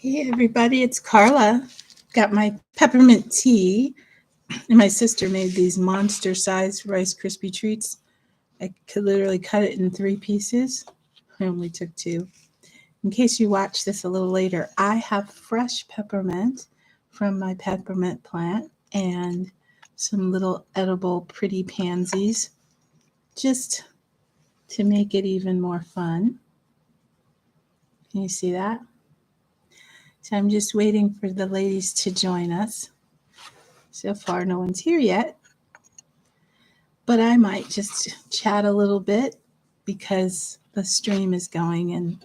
Hey everybody, it's Carla. Got my peppermint tea, and my sister made these monster-sized Rice Krispie treats. I could literally cut it in 3 pieces. I only took 2. In case you watch this a little later, I have fresh peppermint from my peppermint plant and some little edible pretty pansies just to make it even more fun. Can you see that? So I'm just waiting for the ladies to join us. So far, no one's here yet, but I might just chat a little bit because the stream is going. And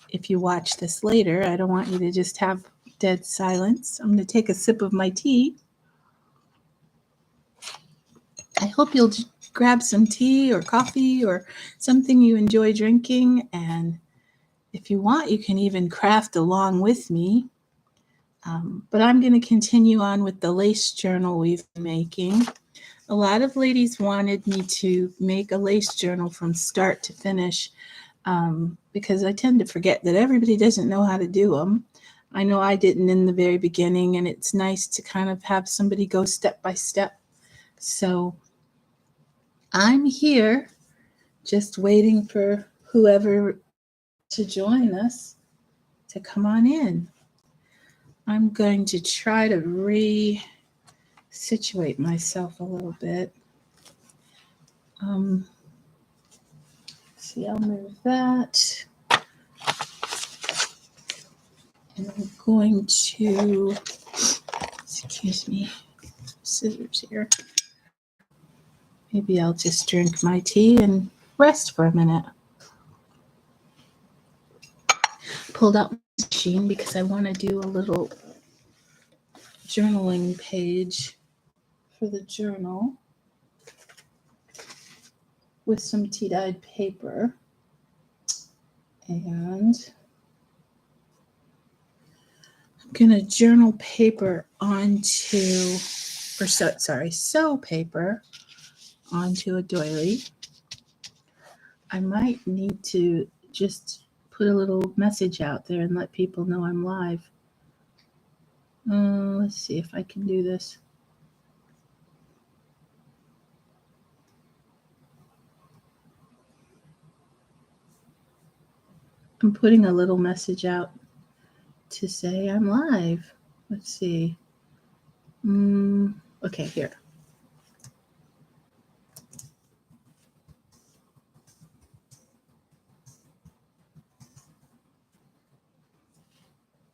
if you watch this later, I don't want you to just have dead silence. I'm going to take a sip of my tea. I hope you'll grab some tea or coffee or something you enjoy drinking. And if you want, you can even craft along with me. But I'm going to continue on with the lace journal we've been making. A lot of ladies wanted me to make a lace journal from start to finish because I tend to forget that everybody doesn't know how to do them. I know I didn't in the very beginning, and it's nice to kind of have somebody go step by step. So I'm here just waiting for whoever to join us to come on in. I'm going to try to situate myself a little bit. See, I'll move that. And I'm going to, excuse me, scissors here. Maybe I'll just drink my tea and rest for a minute. Pulled out my machine because I want to do a little journaling page for the journal with some tea-dyed paper. And I'm going to journal paper onto, sew paper onto a doily. I might need to just put a little message out there and let people know I'm live. Let's see if I can do this. I'm putting a little message out to say I'm live. Let's see. Okay, here.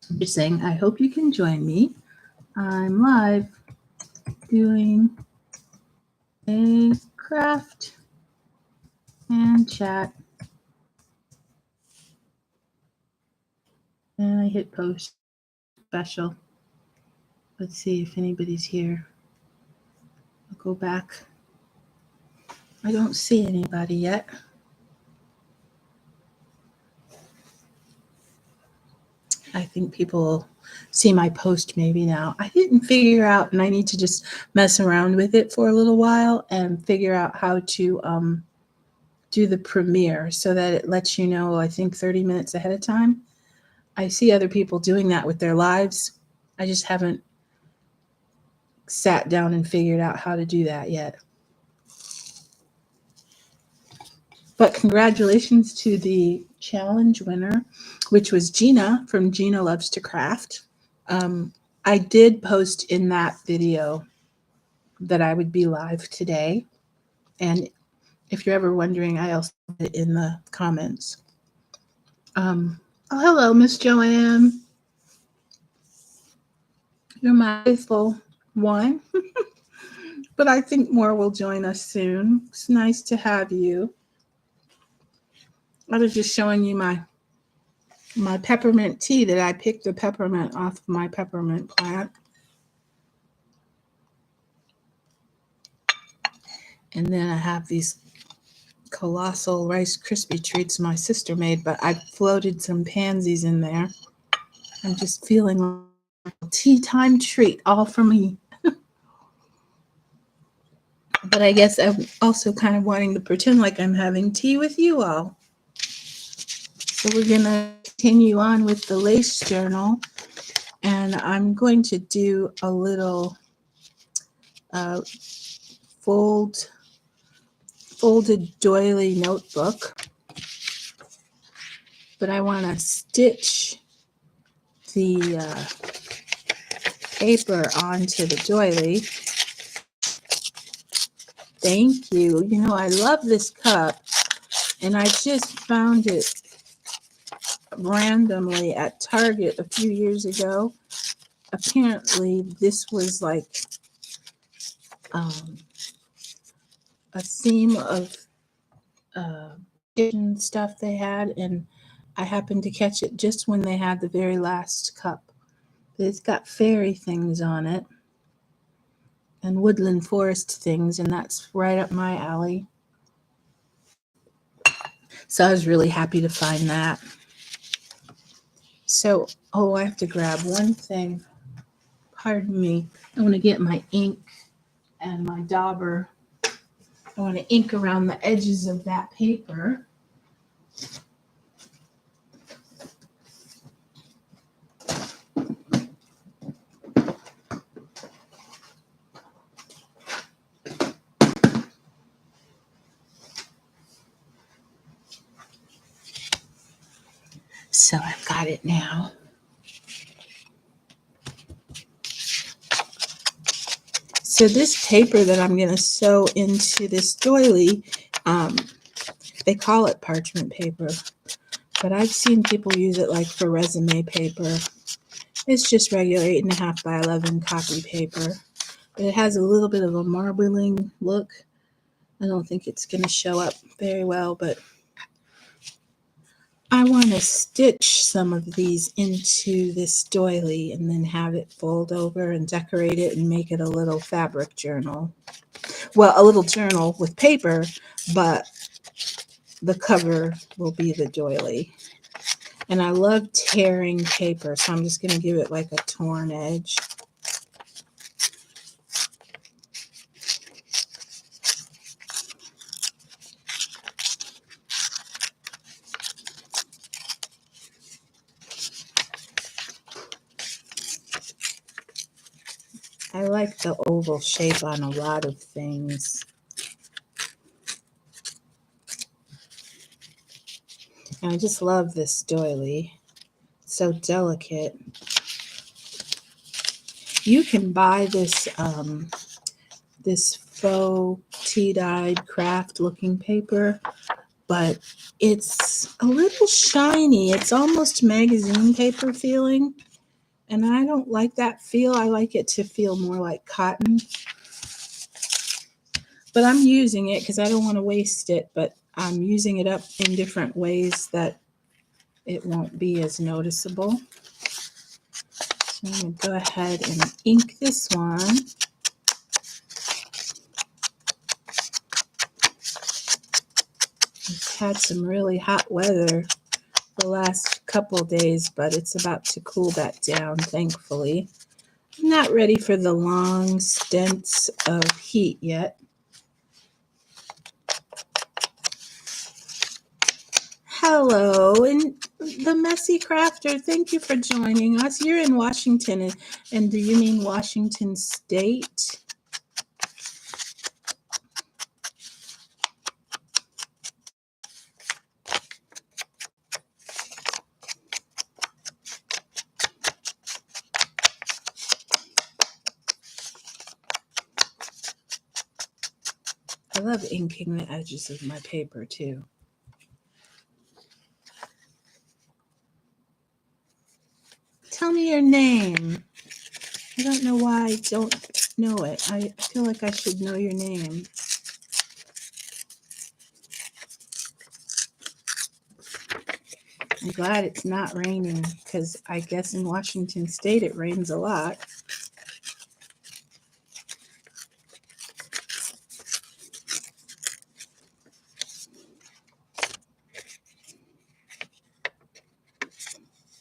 I'm just saying, I hope you can join me. I'm live doing a craft and chat. And I hit post special. Let's see if anybody's here. I'll go back. I don't see anybody yet. I think people will see my post maybe now. I didn't figure out, and I need to just mess around with it for a little while and figure out how to do the premiere so that it lets you know, I think 30 minutes ahead of time. I see other people doing that with their lives. I just haven't sat down and figured out how to do that yet. But congratulations to the challenge winner, which was Gina from Gina Loves to Craft. I did post in that video that I would be live today. And if you're ever wondering, I also put it in the comments. Oh, hello, Miss Joanne. You're my faithful one. But I think more will join us soon. It's nice to have you. I was just showing you my peppermint tea that I picked the peppermint off of my peppermint plant. And then I have these colossal Rice Krispie treats my sister made, but I floated some pansies in there. I'm just feeling like a tea time treat all for me. But I guess I'm also kind of wanting to pretend like I'm having tea with you all. So we're going to continue on with the lace journal, and I'm going to do a little folded doily notebook, but I want to stitch the paper onto the doily. Thank you. You know, I love this cup, and I just found it randomly at Target a few years ago. Apparently, this was like a theme of kitchen stuff they had, and I happened to catch it just when they had the very last cup. It's got fairy things on it and woodland forest things, and that's right up my alley. So I was really happy to find that. So, I have to grab one thing. Pardon me. I want to get my ink and my dauber. I want to ink around the edges of that paper. So I've got it now. So this paper that I'm going to sew into this doily, they call it parchment paper, but I've seen people use it like for resume paper. It's just regular 8.5 by 11 copy paper, but it has a little bit of a marbling look. I don't think it's going to show up very well, but I want to stitch some of these into this doily and then have it fold over and decorate it and make it a little fabric journal. Well, a little journal with paper, but the cover will be the doily. And I love tearing paper, so I'm just going to give it like a torn edge. I like the oval shape on a lot of things. And I just love this doily. It's so delicate. You can buy this this faux tea-dyed craft looking paper, but it's a little shiny. It's almost magazine paper feeling, and I don't like that feel. I like it to feel more like cotton. But I'm using it because I don't want to waste it, but I'm using it up in different ways that it won't be as noticeable. So I'm going to go ahead and ink this one. We've had some really hot weather the last couple days, but it's about to cool that down, thankfully. I'm not ready for the long stints of heat yet. Hello, and the Messy Crafter, thank you for joining us. You're in Washington, and do you mean Washington State? I love inking the edges of my paper too. Tell me your name. I don't know why I don't know it. I feel like I should know your name. I'm glad it's not raining because I guess in Washington State it rains a lot.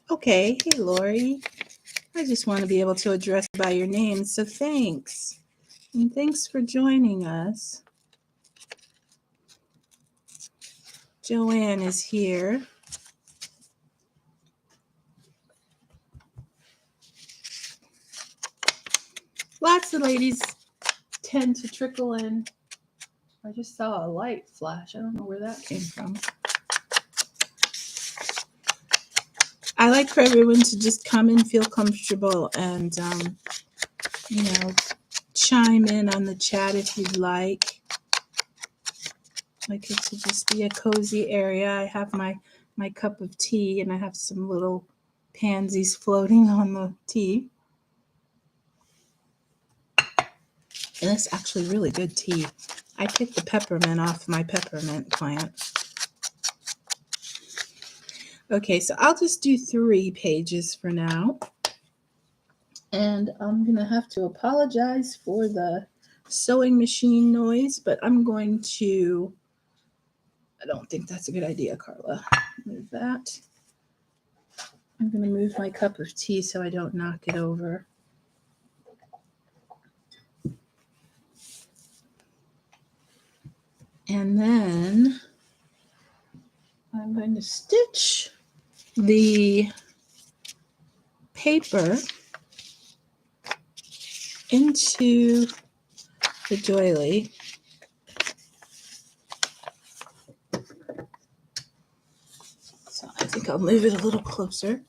Okay, hey Lori. I just want to be able to address you by your name, so thanks. And thanks for joining us. Joanne is here. Lots of ladies tend to trickle in. I just saw a light flash. I don't know where that came from. I like for everyone to just come and feel comfortable and, you know, chime in on the chat if you'd like. Like it to just be a cozy area. I have my cup of tea and I have some little pansies floating on the tea. And it's actually really good tea. I picked the peppermint off my peppermint plant. Okay, so I'll just do 3 pages for now. And I'm going to have to apologize for the sewing machine noise, but I'm going to, I don't think that's a good idea, Carla. Move that. I'm going to move my cup of tea so I don't knock it over. And then I'm going to stitch the paper into the doily. So I think I'll move it a little closer.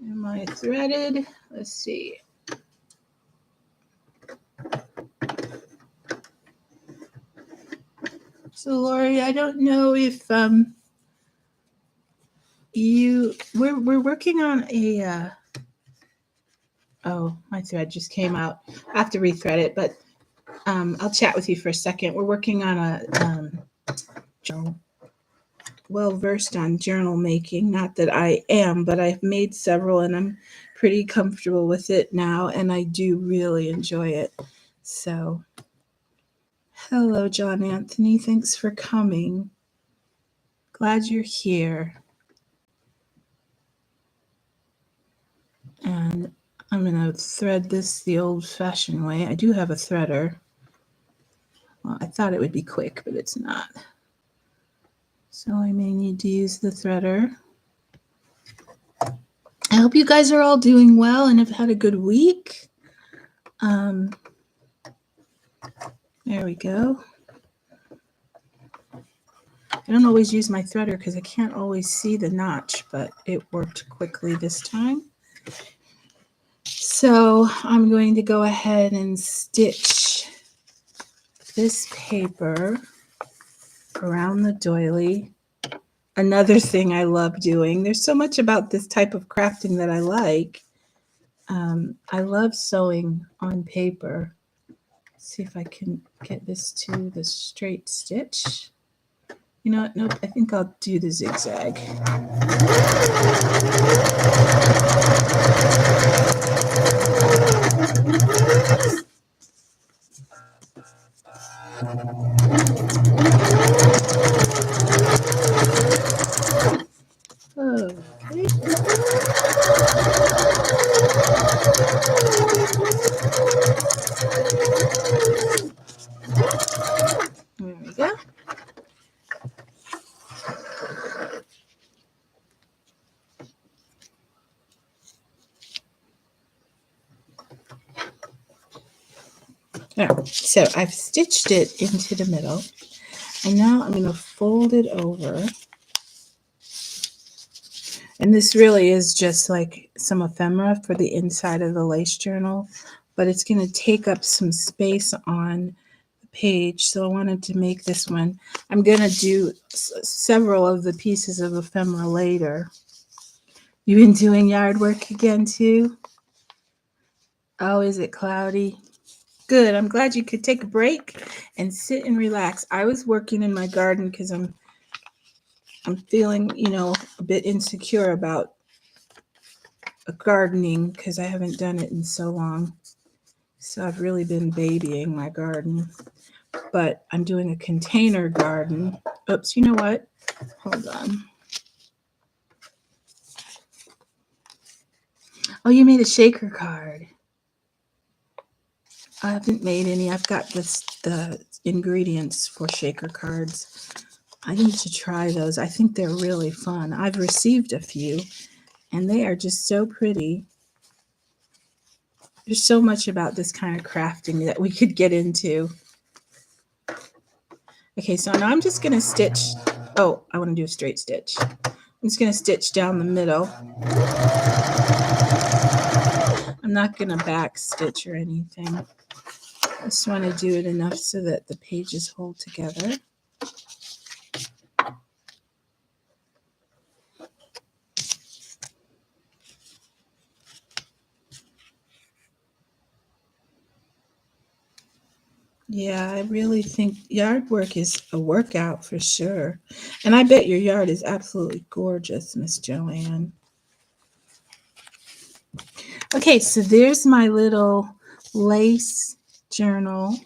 Am I threaded? Let's see. So Lori, I don't know if we're working on a oh, my thread just came out. I have to rethread it, but I'll chat with you for a second. We're working on a journal, well versed on journal making. Not that I am, but I've made several and I'm pretty comfortable with it now, and I do really enjoy it. So, hello, John Anthony. Thanks for coming. Glad you're here. And I'm going to thread this the old-fashioned way. I do have a threader. Well, I thought it would be quick, but it's not. So I may need to use the threader. I hope you guys are all doing well and have had a good week. There we go. I don't always use my threader because I can't always see the notch, but it worked quickly this time. So I'm going to go ahead and stitch this paper around the doily. Another thing I love doing. There's so much about this type of crafting that I like. I love sewing on paper. Let's see if I can get this to the straight stitch. You know what? Nope, I think I'll do the zigzag. Okay. There we go. Now, so I've stitched it into the middle, and now I'm going to fold it over. And this really is just like some ephemera for the inside of the lace journal, but it's going to take up some space on the page. So I wanted to make this one. I'm going to do several of the pieces of ephemera later. You've been doing yard work again too? Oh, is it cloudy? Good. I'm glad you could take a break and sit and relax. I was working in my garden because I'm feeling, a bit insecure about gardening because I haven't done it in so long. So I've really been babying my garden. But I'm doing a container garden. Oops, you know what? Hold on. Oh, you made a shaker card. I haven't made any. I've got the ingredients for shaker cards. I need to try those. I think they're really fun. I've received a few, and they are just so pretty. There's so much about this kind of crafting that we could get into. Okay, so now I'm just going to stitch. Oh, I want to do a straight stitch. I'm just going to stitch down the middle. I'm not going to back stitch or anything. I just want to do it enough so that the pages hold together. Yeah, I really think yard work is a workout for sure. And I bet your yard is absolutely gorgeous, Miss Joanne. Okay, so there's my little lace journal.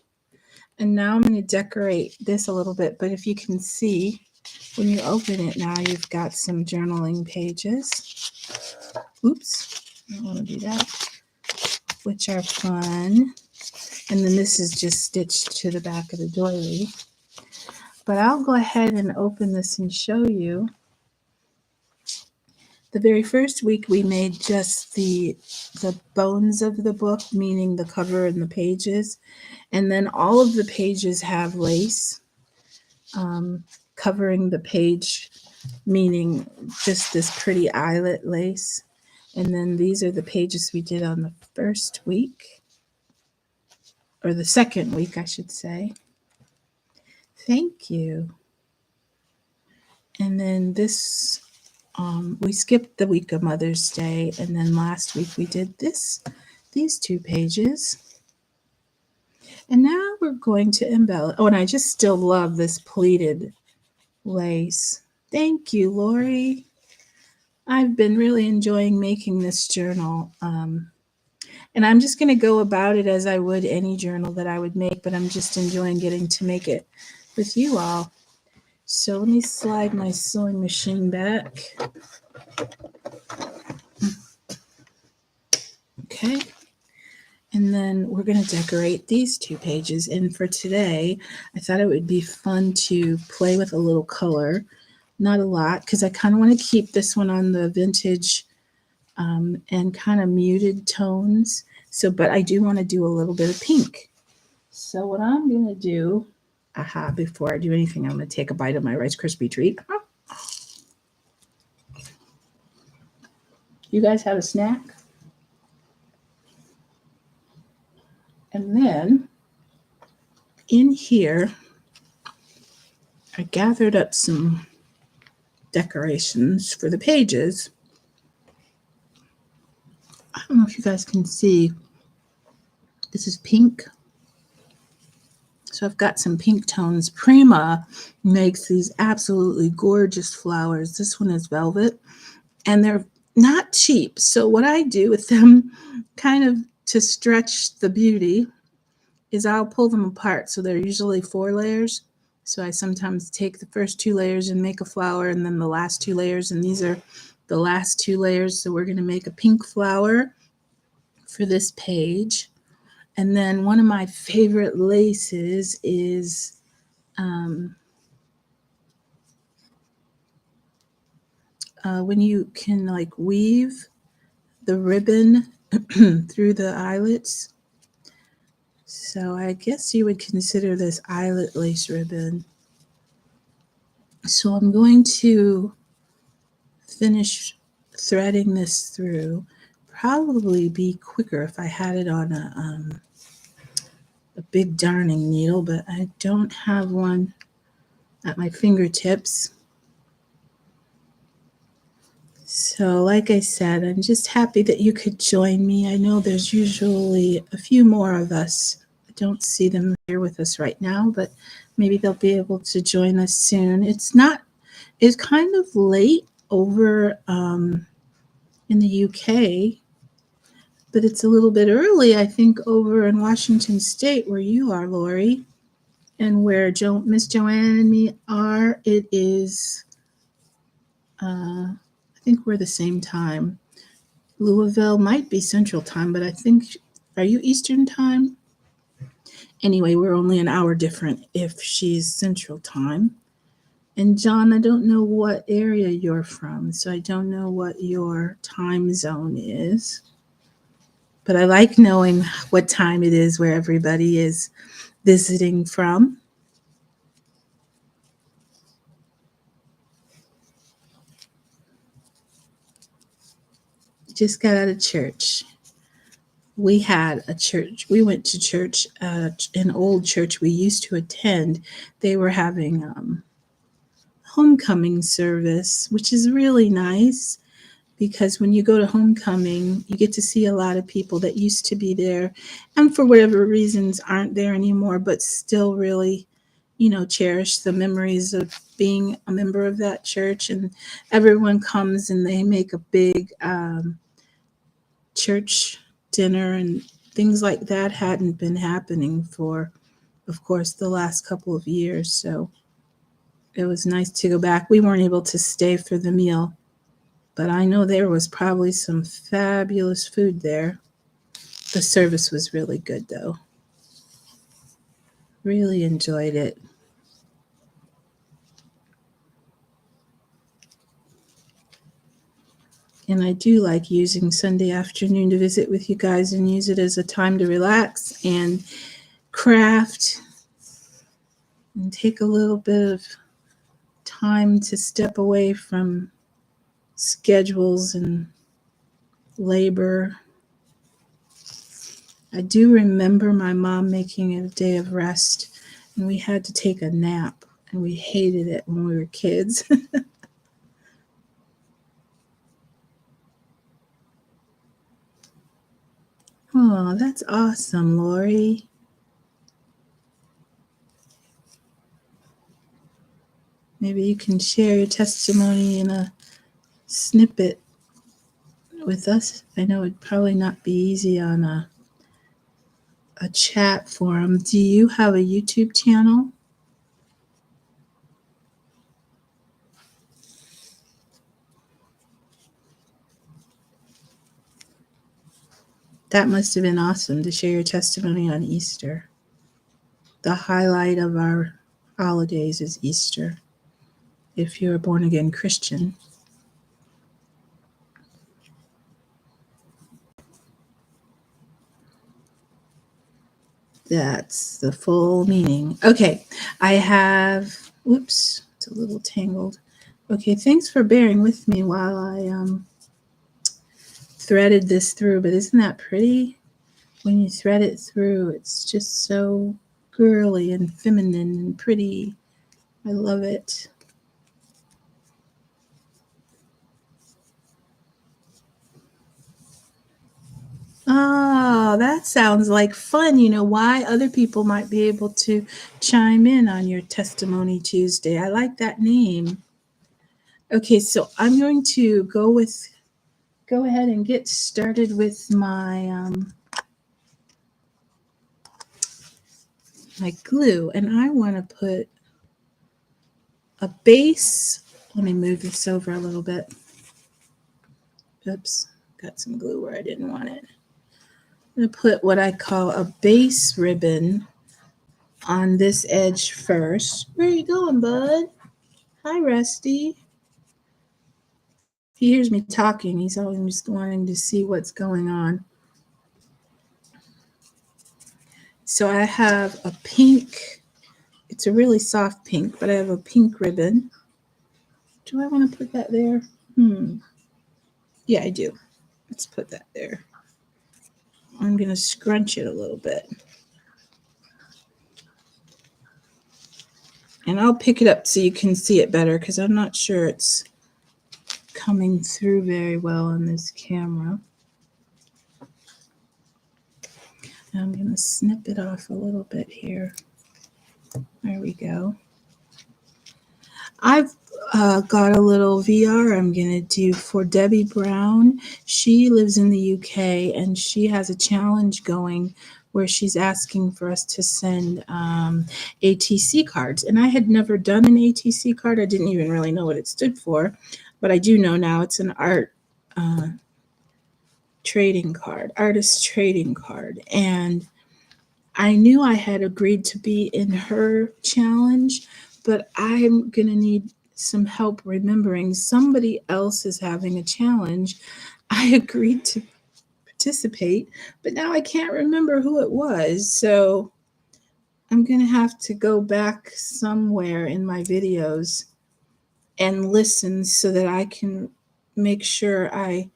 And now I'm going to decorate this a little bit. But if you can see, when you open it now, you've got some journaling pages. Oops, I don't want to do that. Which are fun. And then this is just stitched to the back of the doily. But I'll go ahead and open this and show you. The very first week we made just the bones of the book, meaning the cover and the pages. And then all of the pages have lace covering the page, meaning just this pretty eyelet lace. And then these are the pages we did on the first week, or the second week, I should say. Thank you. And then this, we skipped the week of Mother's Day, and then last week we did these two pages. And now we're going to embellish. Oh, and I just still love this pleated lace. Thank you, Lori. I've been really enjoying making this journal. And I'm just going to go about it as I would any journal that I would make, but I'm just enjoying getting to make it with you all. So let me slide my sewing machine back. Okay. And then we're going to decorate these two pages. And for today, I thought it would be fun to play with a little color. Not a lot, because I kind of want to keep this one on the vintage and kind of muted tones. So, but I do want to do a little bit of pink. So what I'm going to do, before I do anything, I'm going to take a bite of my Rice Krispie treat. You guys have a snack? And then in here, I gathered up some decorations for the pages. I don't know if you guys can see. This is pink. So I've got some pink tones. Prima makes these absolutely gorgeous flowers. This one is velvet, and they're not cheap. So what I do with them, kind of to stretch the beauty, is I'll pull them apart. So they're usually 4 layers. So I sometimes take the first 2 layers and make a flower, and then the last 2 layers, and these are the last 2 layers. So we're going to make a pink flower for this page. And then one of my favorite laces is when you can like weave the ribbon through the eyelets. So I guess you would consider this eyelet lace ribbon. So I'm going to finish threading this through. Probably be quicker if I had it on a big darning needle, but I don't have one at my fingertips. So like I said, I'm just happy that you could join me. I know there's usually a few more of us. I don't see them here with us right now, but maybe they'll be able to join us soon. It's kind of late over in the UK, but it's a little bit early, I think, over in Washington State where you are, Lori, and where Miss Joanne and me are. It is, I think we're the same time. Louisville might be Central Time, but I think, are you Eastern Time? Anyway, we're only an hour different if she's Central Time. And John, I don't know what area you're from, so I don't know what your time zone is. But I like knowing what time it is where everybody is visiting from. Just got out of church. We had a church. We went to church, an old church we used to attend. They were having homecoming service, which is really nice because when you go to homecoming, you get to see a lot of people that used to be there and for whatever reasons aren't there anymore, but still really, cherish the memories of being a member of that church. And everyone comes and they make a big church dinner, and things like that hadn't been happening for, of course, the last couple of years. So it was nice to go back. We weren't able to stay for the meal, but I know there was probably some fabulous food there. The service was really good, though. Really enjoyed it. And I do like using Sunday afternoon to visit with you guys and use it as a time to relax and craft and take a little bit of time to step away from schedules and labor. I do remember my mom making it a day of rest, and we had to take a nap, and we hated it when we were kids. Oh, that's awesome, Lori. Maybe you can share your testimony in a snippet with us. I know it'd probably not be easy on a chat forum. Do you have a YouTube channel? That must have been awesome to share your testimony on Easter. The highlight of our holidays is Easter, if you're a born again Christian. That's the full meaning. Okay, I have, whoops, it's a little tangled. Okay, thanks for bearing with me while I threaded this through, but isn't that pretty? When you thread it through, it's just so girly and feminine and pretty. I love it. Oh, that sounds like fun. You know why? Other people might be able to chime in on your Testimony Tuesday. I like that name. Okay, so I'm going to go ahead and get started with my glue, and I want to put a base. Let me move this over a little bit. Oops, got some glue where I didn't want it. I'm going to put what I call a base ribbon on this edge first. Where are you going, bud? Hi, Rusty. If he hears me talking, he's always just wanting to see what's going on. So I have a pink, it's a really soft pink, but I have a pink ribbon. Do I want to put that there? Yeah, I do. Let's put that there. I'm going to scrunch it a little bit. And I'll pick it up so you can see it better because I'm not sure it's coming through very well on this camera. I'm going to snip it off a little bit here. There we go. I've got a little VR I'm going to do for Debbie Brown. She lives in the UK and she has a challenge going where she's asking for us to send ATC cards. And I had never done an ATC card. I didn't even really know what it stood for, but I do know now it's an art trading card, artist trading card. And I knew I had agreed to be in her challenge, but I'm going to need some help remembering somebody else is having a challenge. I agreed to participate, but now I can't remember who it was. So I'm going to have to go back somewhere in my videos and listen so that I can make sure I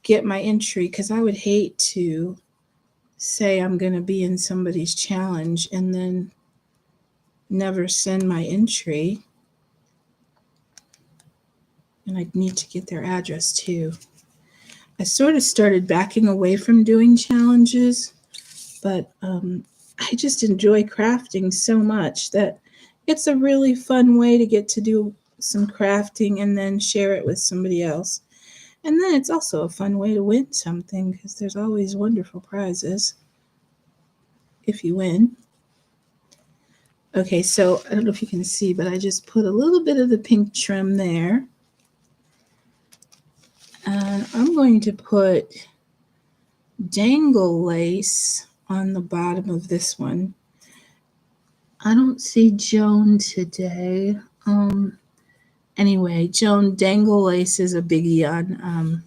get my entry, because I would hate to say I'm going to be in somebody's challenge and then never send my entry. And I'd need to get their address too. I sort of started backing away from doing challenges, but I just enjoy crafting so much that it's a really fun way to get to do some crafting and then share it with somebody else. And then it's also a fun way to win something, because there's always wonderful prizes if you win. Okay, so I don't know if you can see, but I just put a little bit of the pink trim there. And I'm going to put Dangle Lace on the bottom of this one. I don't see Joan today. Anyway, Joan, Dangle Lace is a biggie on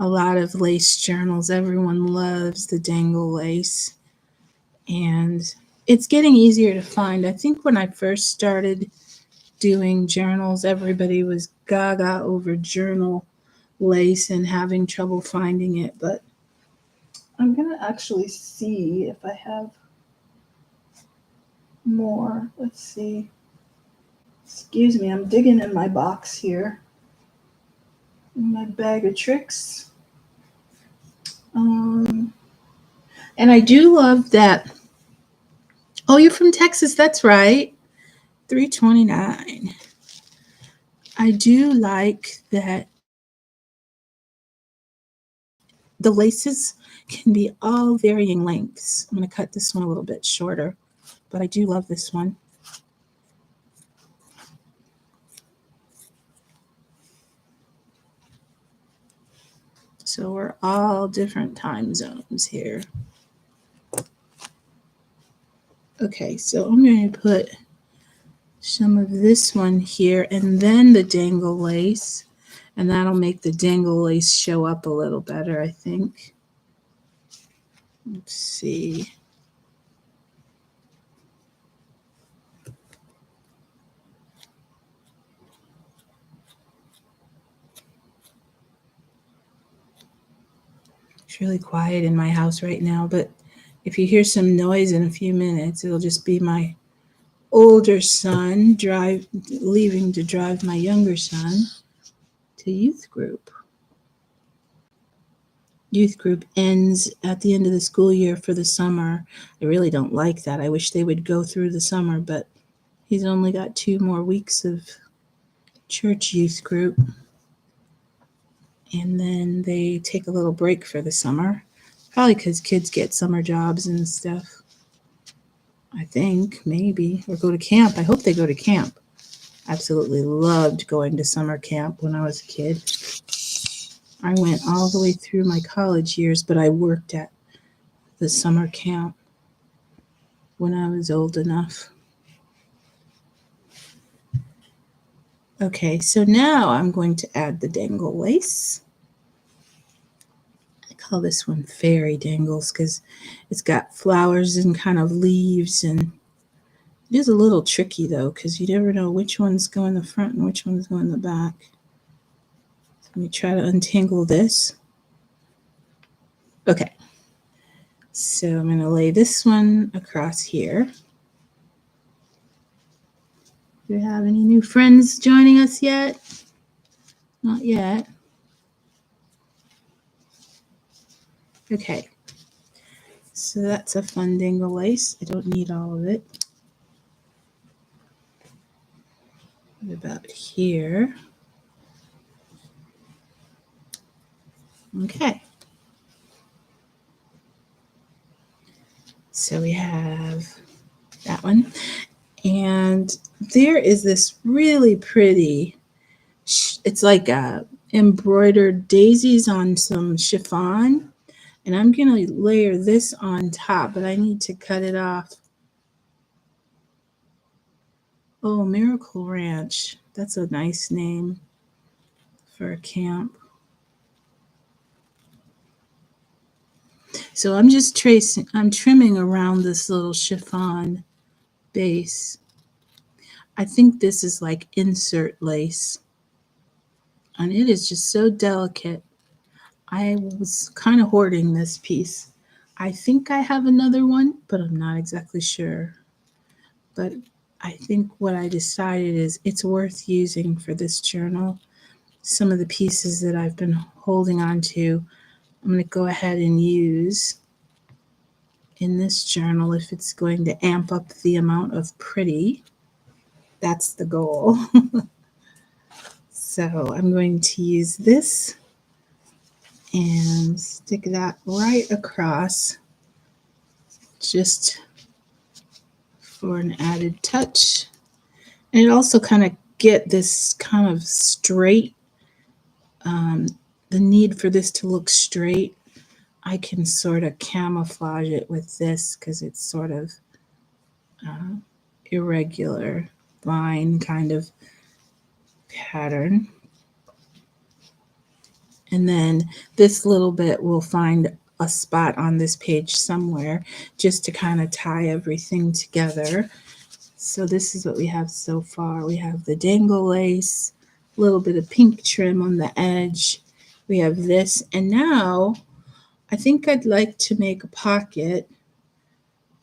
a lot of lace journals. Everyone loves the Dangle Lace. And it's getting easier to find. I think when I first started doing journals, everybody was gaga over journal lace and having trouble finding it. But I'm going to actually see if I have more. Let's see. Excuse me, I'm digging in my box here. In my bag of tricks. And I do love that. Oh, you're from Texas. That's right. $3.29. I do like that the laces can be all varying lengths. I'm going to cut this one a little bit shorter, but I do love this one. So we're all different time zones here. Okay, so I'm going to put some of this one here and then the Dangle Lace, and that'll make the Dangle Lace show up a little better, I think. Let's see. It's really quiet in my house right now, but if you hear some noise in a few minutes, it'll just be my older son leaving to drive my younger son to youth group. Youth group ends at the end of the school year for the summer. I really don't like that. I wish they would go through the summer, but he's only got 2 more weeks of church youth group. And then they take a little break for the summer. Probably because kids get summer jobs and stuff. I think, maybe. Or go to camp. I hope they go to camp. Absolutely loved going to summer camp when I was a kid. I went all the way through my college years, but I worked at the summer camp when I was old enough. Okay, so now I'm going to add the Dangle Lace. I call this one Fairy Dangles because it's got flowers and kind of leaves, and it is a little tricky though because you never know which ones go in the front and which ones go in the back. So let me try to untangle this. Okay, so I'm going to lay this one across here. Do we have any new friends joining us yet? Not yet. Okay, so that's a fun Dangle Lace. I don't need all of it. What about here? Okay. So we have that one. And there is this really pretty, it's like embroidered daisies on some chiffon. And I'm going to layer this on top, but I need to cut it off. Oh, Miracle Ranch. That's a nice name. for a camp. So I'm trimming around this little chiffon base. I think this is like insert lace, and it is just so delicate. I was kind of hoarding this piece. I think I have another one, but I'm not exactly sure. But I think what I decided is it's worth using for this journal. Some of the pieces that I've been holding on to, I'm going to go ahead and use in this journal if it's going to amp up the amount of pretty. That's the goal. So I'm going to use this and stick that right across just for an added touch. And it also kind of get this kind of straight, the need for this to look straight. I can sort of camouflage it with this because it's sort of irregular line kind of pattern. And then this little bit will find a spot on this page somewhere just to kind of tie everything together. So this is what we have so far. We have the dangle lace, a little bit of pink trim on the edge. We have this, and now I think I'd like to make a pocket.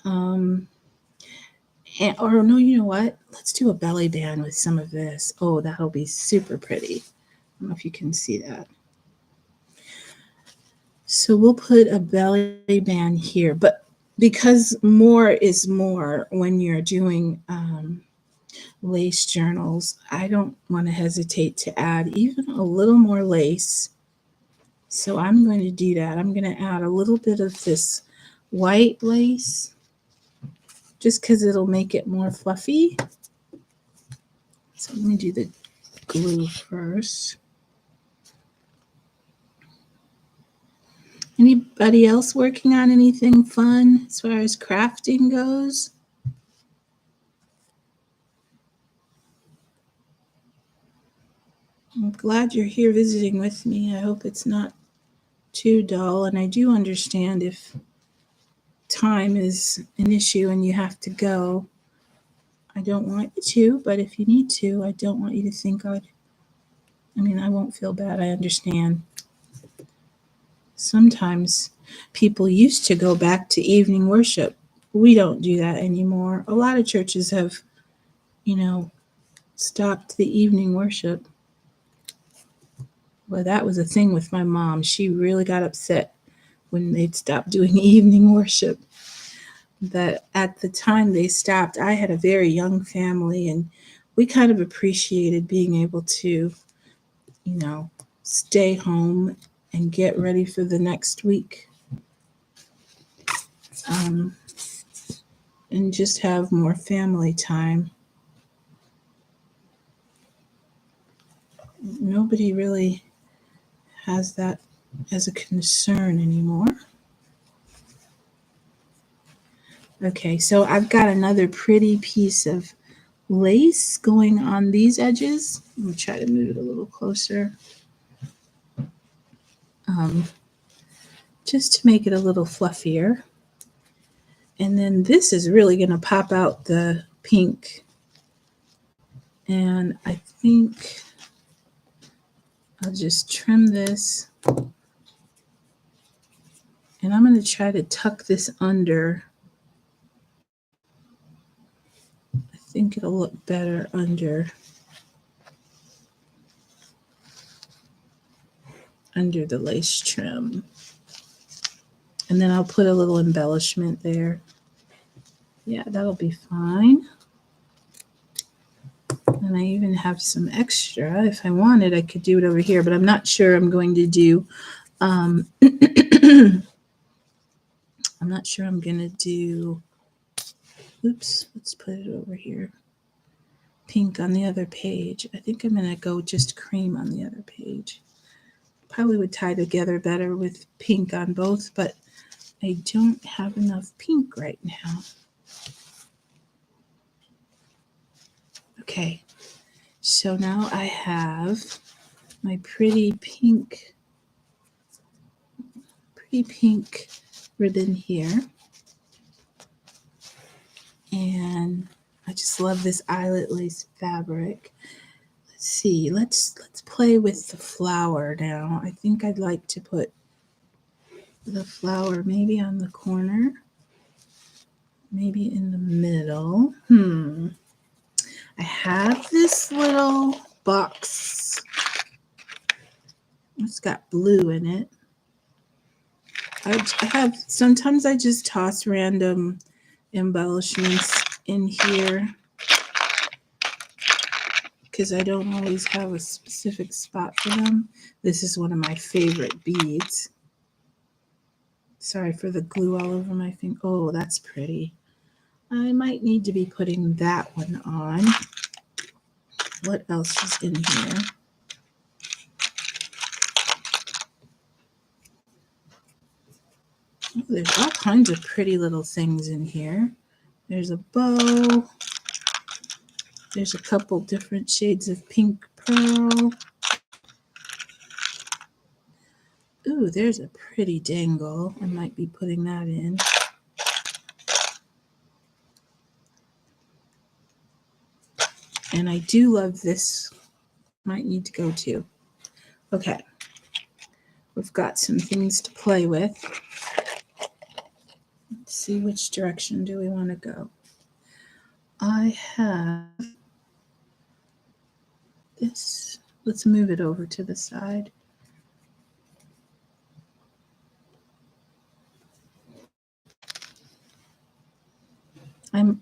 Or no, you know what? Let's do a belly band with some of this. Oh, that'll be super pretty. I don't know if you can see that. So we'll put a belly band here, but because more is more when you're doing lace journals, I don't want to hesitate to add even a little more lace. So I'm going to do that. I'm going to add a little bit of this white lace just because it'll make it more fluffy. So let me do the glue first. Anybody else working on anything fun as far as crafting goes? I'm glad you're here visiting with me. I hope it's not too dull, and I do understand if time is an issue and you have to go. I don't want you to, but if you need to, I don't want you to think I won't feel bad. I understand. Sometimes people used to go back to evening worship. We don't do that anymore. A lot of churches have, stopped the evening worship. Well, that was a thing with my mom. She really got upset when they'd stopped doing evening worship. But at the time they stopped, I had a very young family, and we kind of appreciated being able to, stay home and get ready for the next week. And just have more family time. Nobody really has that as a concern anymore. Okay, so I've got another pretty piece of lace going on these edges. I'm going to try to move it a little closer. Just to make it a little fluffier. And then this is really going to pop out the pink. And I think I'll just trim this. And I'm going to try to tuck this under. I think it'll look better under the lace trim. And then I'll put a little embellishment there. Yeah, that'll be fine. And I even have some extra. If I wanted, I could do it over here, but I'm not sure I'm going to do, I'm not sure I'm going to do, oops, let's put it over here. Pink on the other page. I think I'm going to go just cream on the other page. Probably would tie together better with pink on both, but I don't have enough pink right now. Okay, so now I have my pretty pink ribbon here. And I just love this eyelet lace fabric. Let's see, let's play with the flower now. I think I'd like to put the flower maybe on the corner, maybe in the middle. I have this little box. It's got blue in it. Sometimes I just toss random embellishments in here because I don't always have a specific spot for them. This is one of my favorite beads. Sorry for the glue all over my finger. Oh, that's pretty. I might need to be putting that one on. What else is in here? Oh, there's all kinds of pretty little things in here. There's a bow. There's a couple different shades of pink pearl. Ooh, there's a pretty dangle. I might be putting that in. And I do love this. Might need to go too. Okay. We've got some things to play with. Let's see, which direction do we want to go? I have this. Let's move it over to the side.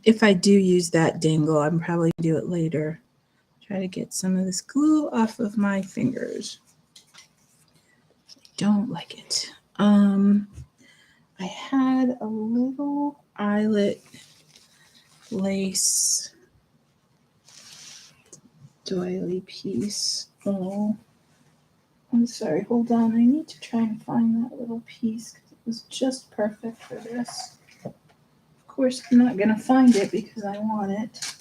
If I do use that dangle, I'm probably going to do it later. Try to get some of this glue off of my fingers. I don't like it. I had a little eyelet lace doily piece. Oh, I'm sorry. Hold on. I need to try and find that little piece because it was just perfect for this. Of course, I'm not going to find it because I want it.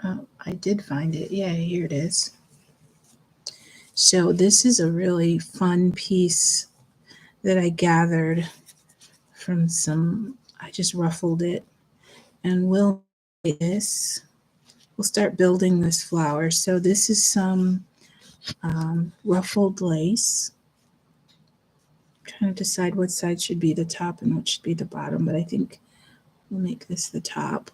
Oh, I did find it. Yeah, here it is. So this is a really fun piece that I gathered from I just ruffled it, and we'll start building this flower. So this is some ruffled lace. I'm trying to decide what side should be the top and what should be the bottom, but I think we'll make this the top.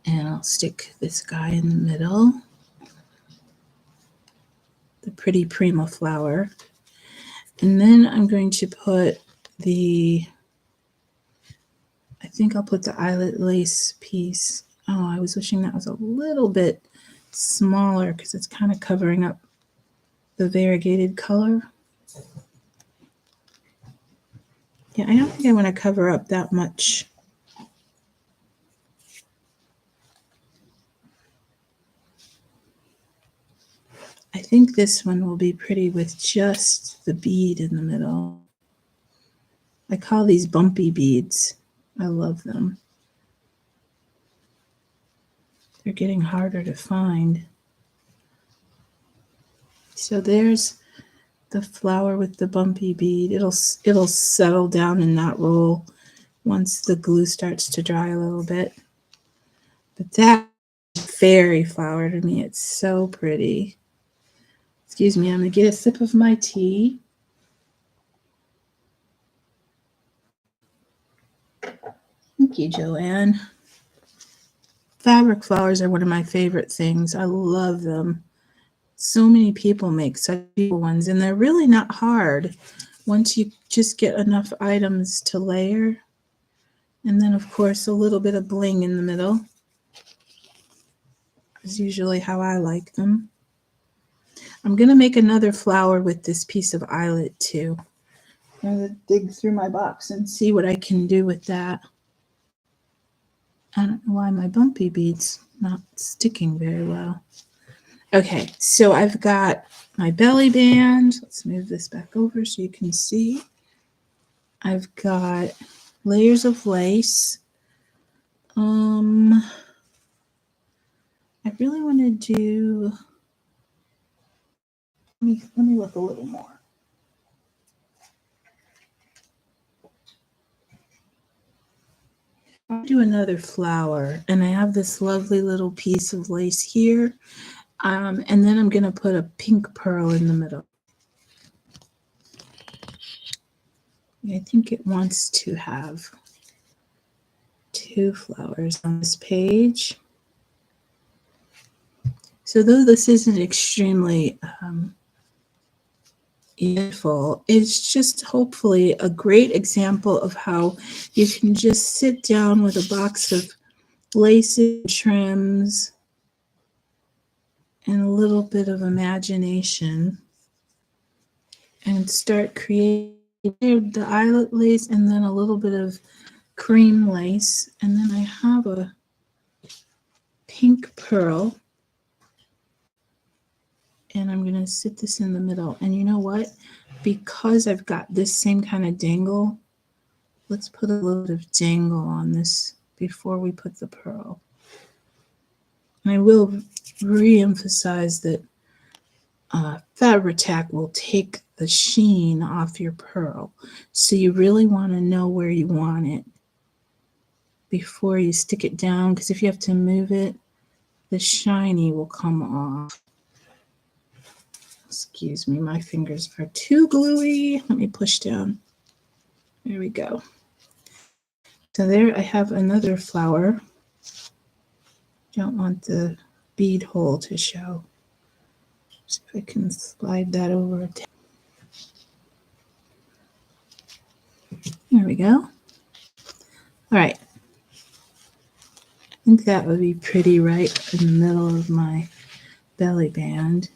And I'll stick this guy in the middle, the pretty prima flower. And then I'm going to put I think I'll put the eyelet lace piece. Oh, I was wishing that was a little bit smaller because it's kind of covering up the variegated color. Yeah, I don't think I want to cover up that much. I think this one will be pretty with just the bead in the middle. I call these bumpy beads. I love them. They're getting harder to find. So there's the flower with the bumpy bead. It'll settle down and not roll once the glue starts to dry a little bit. But that fairy flower to me, it's so pretty. Excuse me, I'm going to get a sip of my tea. Thank you, Joanne. Fabric flowers are one of my favorite things. I love them. So many people make such beautiful ones, and they're really not hard once you just get enough items to layer. And then, of course, a little bit of bling in the middle is usually how I like them. I'm going to make another flower with this piece of eyelet too. I'm going to dig through my box and see what I can do with that. I don't know why my bumpy bead's not sticking very well. Okay, so I've got my belly band. Let's move this back over so you can see. I've got layers of lace. I really want to do, let me look a little more. I'll do another flower, and I have this lovely little piece of lace here, and then I'm going to put a pink pearl in the middle. I think it wants to have 2 flowers on this page. So though this isn't extremely beautiful, it's just hopefully a great example of how you can just sit down with a box of laces, trims, and a little bit of imagination and start creating the eyelet lace and then a little bit of cream lace. And then I have a pink pearl, and I'm going to sit this in the middle. And you know what? Because I've got this same kind of dangle, let's put a little bit of dangle on this before we put the pearl. And I will re-emphasize that Fabri-Tac will take the sheen off your pearl. So you really want to know where you want it before you stick it down, because if you have to move it, the shiny will come off. Excuse me, my fingers are too gluey. Let me push down. There we go. So there I have another flower. Don't want the bead hole to show. See if I can slide that over. There we go. All right. I think that would be pretty right in the middle of my belly band.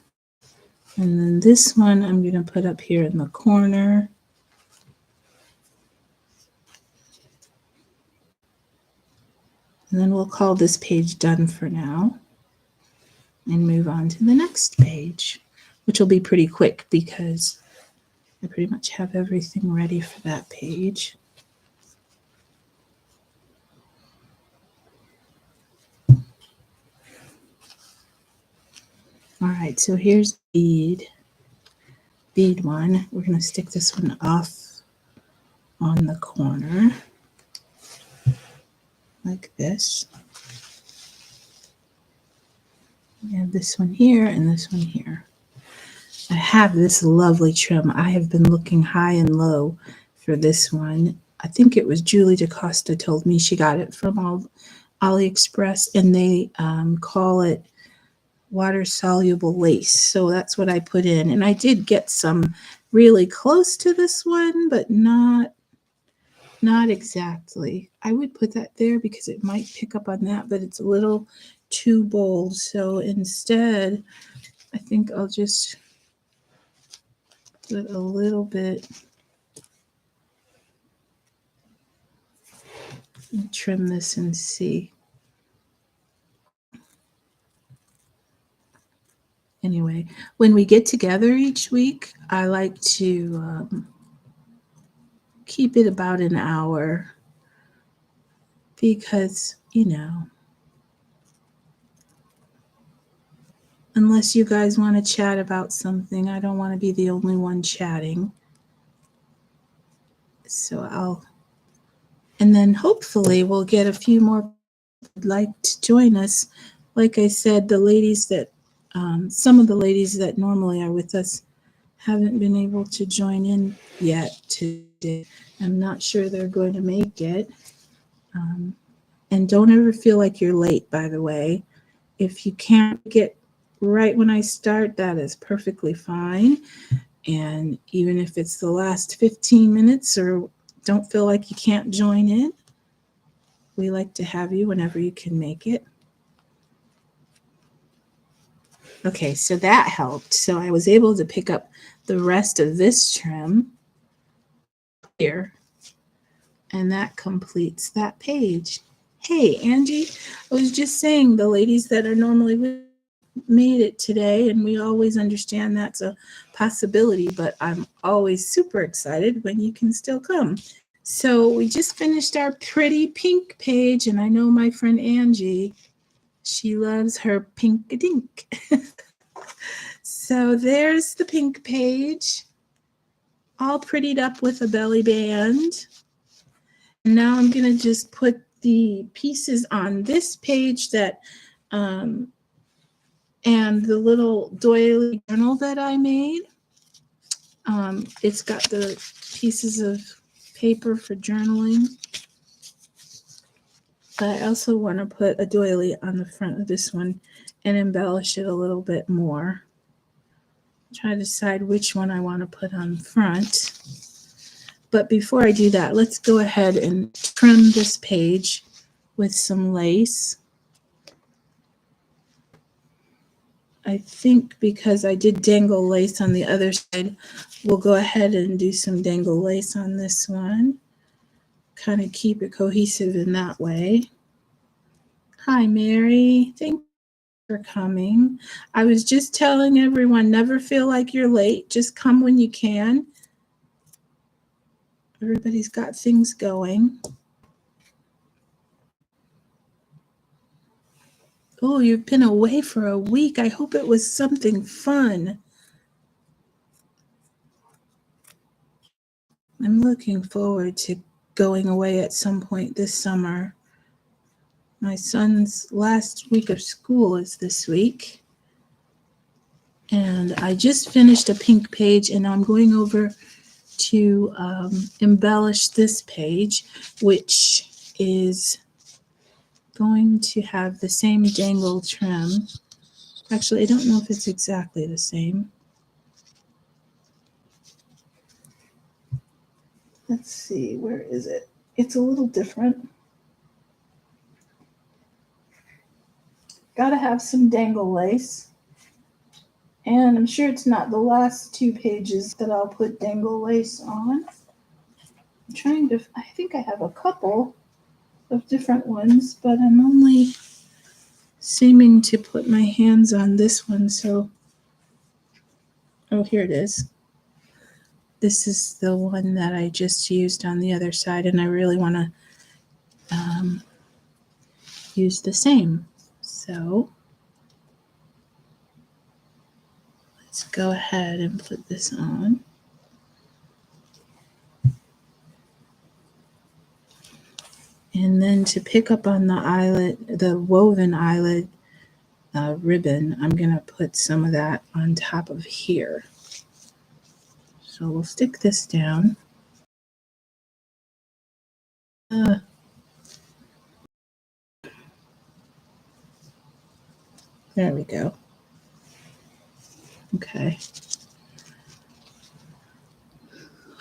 And then this one I'm going to put up here in the corner. And then we'll call this page done for now and move on to the next page, which will be pretty quick because I pretty much have everything ready for that page. All right, so here's bead one. We're going to stick this one off on the corner like this. We have this one here and this one here. I have this lovely trim. I have been looking high and low for this one. I think it was Julie DaCosta told me she got it from AliExpress, and they call it water-soluble lace. So that's what I put in. And I did get some really close to this one, but not exactly. I would put that there because it might pick up on that, but it's a little too bold. So instead, I think I'll just put a little bit and trim this and see. Anyway, when we get together each week, I like to keep it about an hour because, you know, unless you guys want to chat about something, I don't want to be the only one chatting. So and then hopefully we'll get a few more people who'd like to join us. Like I said, the ladies that, some of the ladies that normally are with us haven't been able to join in yet today. I'm not sure they're going to make it. And don't ever feel like you're late, by the way. If you can't get right when I start, that is perfectly fine. And even if it's the last 15 minutes or don't feel like you can't join in, we like to have you whenever you can make it. Okay, so that helped. So I was able to pick up the rest of this trim here, and that completes that page. Hey, Angie, I was just saying the ladies that are normally with made it today, and we always understand that's a possibility, but I'm always super excited when you can still come. So we just finished our pretty pink page, and I know my friend Angie, She loves her pink-a-dink. So there's the pink page, all prettied up with a belly band. And now I'm going to just put the pieces on this page that, and the little doily journal that I made. It's got the pieces of paper for journaling. But I also want to put a doily on the front of this one and embellish it a little bit more. Try to decide which one I want to put on front. But before I do that, let's go ahead and trim this page with some lace. I think because I did dangle lace on the other side, we'll go ahead and do some dangle lace on this one. Kind of keep it cohesive in that way. Hi, Mary. Thank you for coming. I was just telling everyone, never feel like you're late. Just come when you can. Everybody's got things going. Oh, you've been away for a week. I hope it was something fun. I'm looking forward to going away at some point this summer. My son's last week of school is this week. And I just finished a pink page, and I'm going over to embellish this page, which is going to have the same dangle trim. Actually, I don't know if it's exactly the same. Let's see, where is it? It's a little different. Gotta have some dangle lace. And I'm sure it's not the last two pages that I'll put dangle lace on. I'm trying to, I think I have a couple of different ones, but I'm only seeming to put my hands on this one. So, oh, here it is. This is the one that I just used on the other side, and I really want to use the same. So let's go ahead and put this on. And then to pick up on the eyelet, the woven eyelet ribbon, I'm going to put some of that on top of here. So we'll stick this down. There we go. Okay.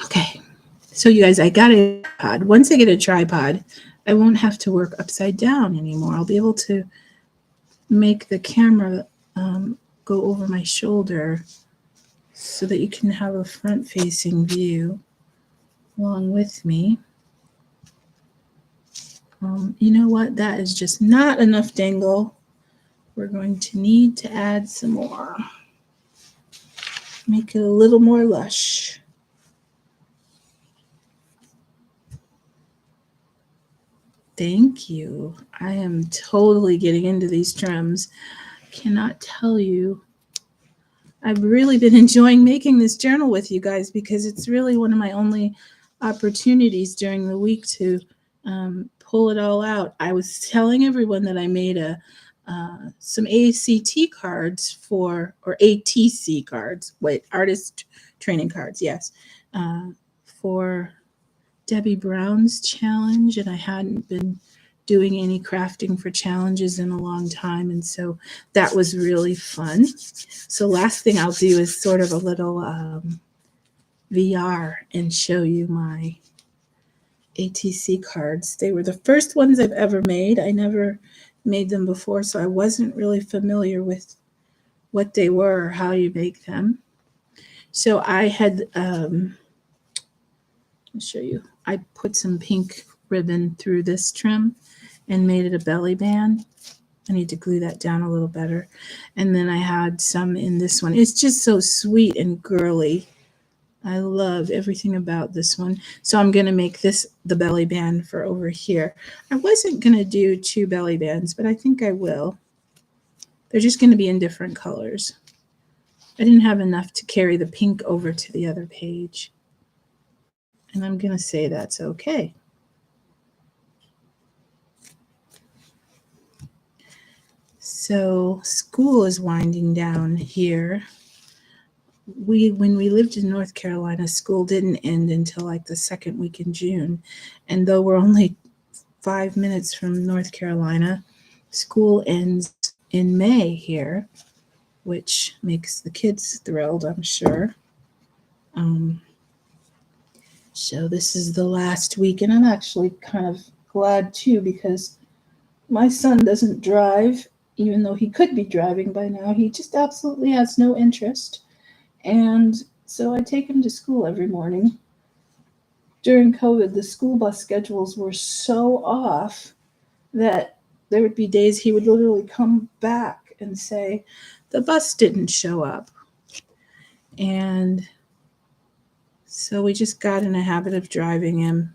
Okay. So you guys, I got a tripod. Once I get a tripod, I won't have to work upside down anymore. I'll be able to make the camera go over my shoulder so that you can have a front-facing view along with me. You know what? That is just not enough dangle. We're going to need to add some more. Make it a little more lush. Thank you. I am totally getting into these trims. Cannot tell you. I've really been enjoying making this journal with you guys because it's really one of my only opportunities during the week to pull it all out. I was telling everyone that I made some ACT cards or ATC cards, artist training cards, yes, for Debbie Brown's challenge, and I hadn't been doing any crafting for challenges in a long time, and so that was really fun. So last thing I'll do is sort of a little VR and show you my ATC cards. They were the first ones I've ever made. I never made them before, so I wasn't really familiar with what they were or how you make them. So I had, I'll show you. I put some pink ribbon through this trim and made it a belly band. I need to glue that down a little better. And then I had some in this one. It's just so sweet and girly. I love everything about this one. So I'm going to make this the belly band for over here. I wasn't going to do two belly bands, but I think I will. They're just going to be in different colors. I didn't have enough to carry the pink over to the other page. And I'm going to say that's okay. So school is winding down here. When we lived in North Carolina, school didn't end until like the second week in June. And though we're only 5 minutes from North Carolina, school ends in May here, which makes the kids thrilled, I'm sure. So this is the last week, and I'm actually kind of glad too, because my son doesn't drive, even though he could be driving by now. He just absolutely has no interest. And so I take him to school every morning. During COVID, the school bus schedules were so off that there would be days he would literally come back and say, the bus didn't show up. And so we just got in a habit of driving him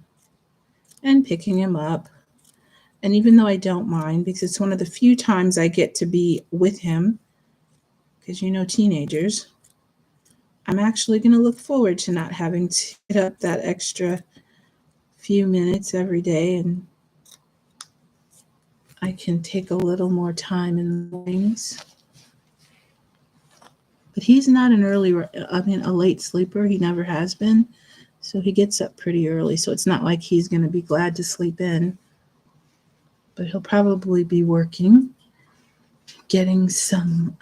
and picking him up. And even though I don't mind, because it's one of the few times I get to be with him, because teenagers, I'm actually going to look forward to not having to get up that extra few minutes every day, and I can take a little more time in the mornings. But he's not a late sleeper. He never has been. So he gets up pretty early. So it's not like he's going to be glad to sleep in. But he'll probably be working, getting some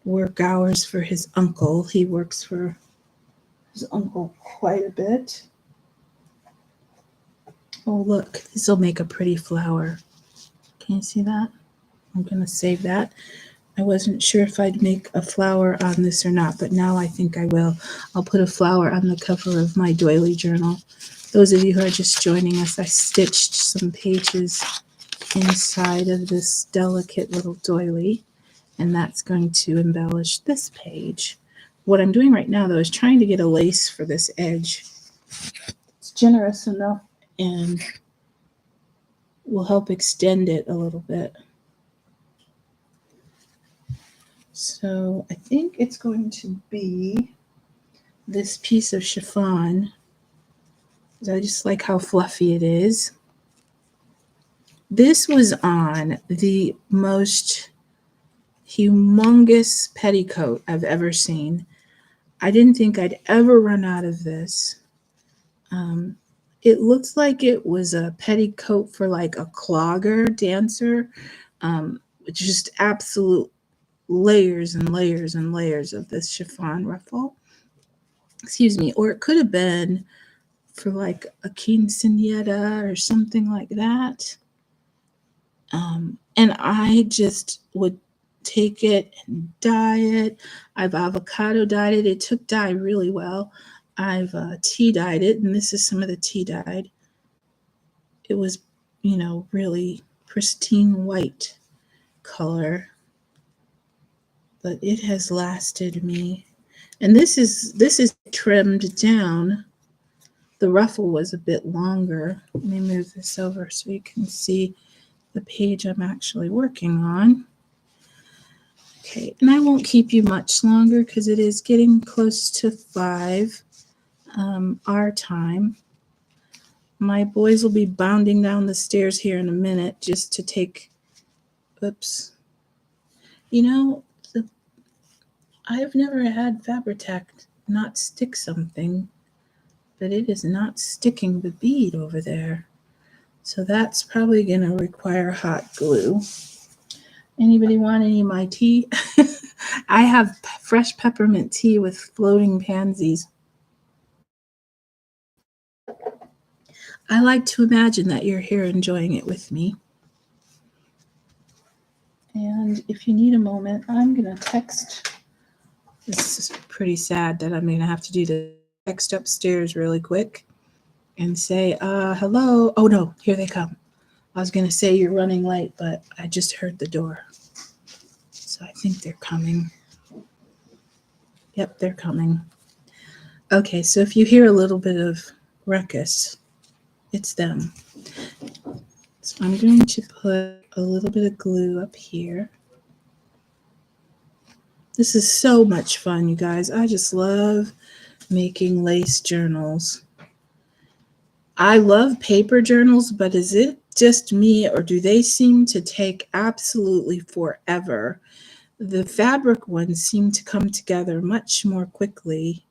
work hours for his uncle. He works for his uncle quite a bit. Oh, look, this will make a pretty flower. Can you see that? I'm going to save that. I wasn't sure if I'd make a flower on this or not, but now I think I will. I'll put a flower on the cover of my doily journal. Those of you who are just joining us, I stitched some pages inside of this delicate little doily, and that's going to embellish this page. What I'm doing right now, though, is trying to get a lace for this edge. It's generous enough and will help extend it a little bit. So I think it's going to be this piece of chiffon. I just like how fluffy it is. This was on the most humongous petticoat I've ever seen. I didn't think I'd ever run out of this. It looks like it was a petticoat for like a clogger dancer, with just absolute layers and layers and layers of this chiffon ruffle. Excuse me. Or it could have been for like a quinceañera or something like that. And I just would take it and dye it. I've avocado dyed it. It took dye really well. I've tea dyed it, and this is some of the tea dyed. It was, really pristine white color, but it has lasted me. And this is trimmed down. The ruffle was a bit longer. Let me move this over so you can see the page I'm actually working on. Okay, and I won't keep you much longer because it is getting close to 5 our time. My boys will be bounding down the stairs here in a minute just to take, oops. I've never had Fabri-Tac not stick something, but it is not sticking the bead over there. So that's probably going to require hot glue. Anybody want any of my tea? I have fresh peppermint tea with floating pansies. I like to imagine that you're here enjoying it with me. And if you need a moment, I'm going to text. This is pretty sad that I'm going to have to do the text upstairs really quick and say, hello. Oh, no, here they come. I was going to say you're running late, but I just heard the door. So I think they're coming. Yep, they're coming. Okay, so if you hear a little bit of ruckus, it's them. So I'm going to put a little bit of glue up here. This is so much fun, you guys. I just love making lace journals. I love paper journals, but is it just me or do they seem to take absolutely forever? The fabric ones seem to come together much more quickly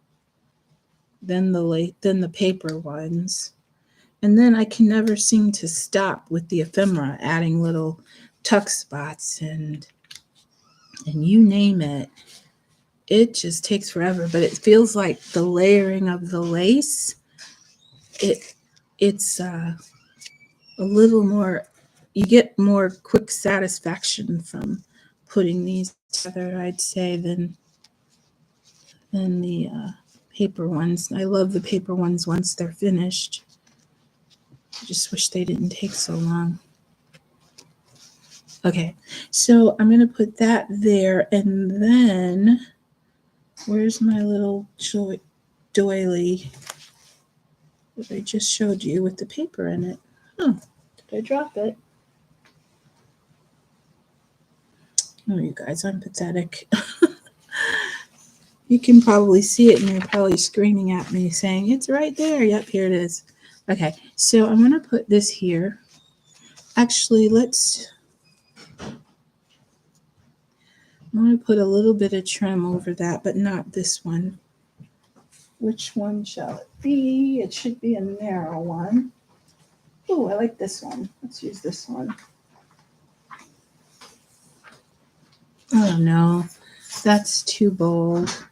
than the paper ones. And then I can never seem to stop with the ephemera, adding little tuck spots and you name it. It just takes forever, but it feels like the layering of the lace. It's a little more. You get more quick satisfaction from putting these together, I'd say, than the paper ones. I love the paper ones once they're finished. I just wish they didn't take so long. Okay, so I'm going to put that there, and then where's my little doily that I just showed you with the paper in it? Oh, did I drop it? Oh, you guys, I'm pathetic. You can probably see it, and you're probably screaming at me saying, it's right there. Yep, here it is. Okay, so I'm going to put this here. Actually, I'm going to put a little bit of trim over that, but not this one. Which one shall it be? It should be a narrow one. Oh, I like this one. Let's use this one. Oh, no, that's too bold.